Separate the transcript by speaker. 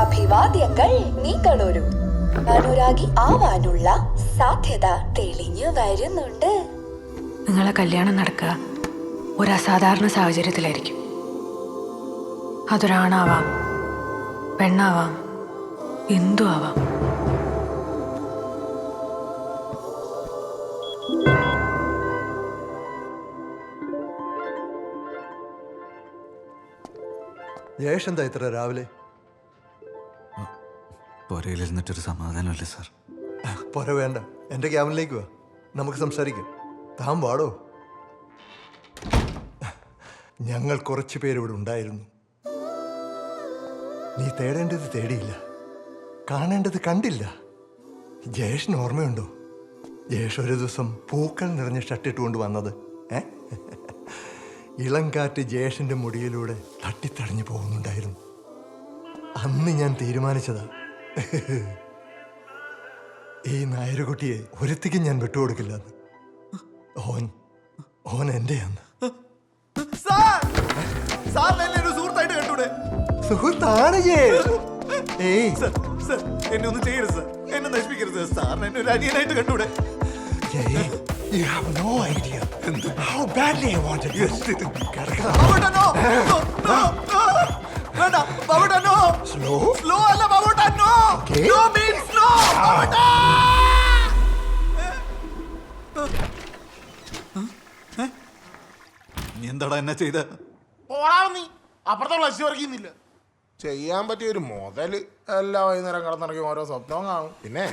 Speaker 1: അഭിവാദ്യങ്ങൾ നിങ്ങളൊരു അനുരാഗി ആവാനുള്ള സാധ്യത തെളിഞ്ഞു വരുന്നുണ്ട്.
Speaker 2: നിങ്ങളെ കല്യാണം നടക്കുക ഒരു അസാധാരണ സാഹചര്യത്തിലായിരിക്കും. അതൊരാണാവാം, പെണ്ണാവാം, എന്തു ആവാം.
Speaker 3: ജയേഷ് എന്താ ഇത്ര രാവിലെ?
Speaker 4: പുരയിലിരുന്നിട്ടൊരു സമാധാനമില്ല സാർ.
Speaker 3: പോര വേണ്ട, എൻ്റെ ക്യാബിനിലേക്ക് വാ, നമുക്ക് സംസാരിക്കാം. താൻ പാടോ. ഞങ്ങൾ കുറച്ച് പേരിവിടെ ഉണ്ടായിരുന്നു. നീ തേടേണ്ടത് തേടിയില്ല, കാണേണ്ടത് കണ്ടില്ല. ജയേഷിന് ഓർമ്മയുണ്ടോ? ജയേഷ് ഒരു ദിവസം പൂക്കൾ നിറഞ്ഞ ഷർട്ടിട്ടുകൊണ്ട് വന്നത്. ഇളം കാറ്റ് ജയേഷിൻ്റെ മുടിയിലൂടെ തട്ടിത്തടഞ്ഞു പോകുന്നുണ്ടായിരുന്നു. അന്ന് ഞാൻ തീരുമാനിച്ചതാ, ഈ നായരുകുട്ടിയെ ഒരുത്തിക്കും ഞാൻ വിട്ടുകൊടുക്കില്ലെന്ന്. ഓൻ എന്റെയാന്ന്.
Speaker 5: സുഹൃത്തായിട്ട് കണ്ടൂടെ?
Speaker 3: സുഹൃത്താണ്
Speaker 5: എന്നെ ഒന്നും ചെയ്യരുത് സാർ, എന്നെ നശിപ്പിക്കരുത് സാറിന് എന്നെ ഒരു അനിയനായിട്ട് കണ്ടൂടെ?
Speaker 3: You have no idea how badly I wanted this.
Speaker 5: ബാബുട്ടാ, no! No, no, no! വേണ്ട, ബാബുട്ടാ, no!
Speaker 3: Slow?
Speaker 5: Slow അല്ല ബാബുട്ടാ, no!
Speaker 3: Okay.
Speaker 5: No means no! ബാബുട്ടാ! നീ എന്താടാ എന്നെ ചെയ്ത?
Speaker 6: നീ അപ്പുറത്തെ ലക്ഷ്യം ഇറക്കിയുന്നില്ല. ചെയ്യാൻ പറ്റിയ ഒരു മുതല് എല്ലാ വൈകുന്നേരം കിടന്നിറങ്ങി ഓരോ സ്വപ്നവും കാണും. പിന്നെ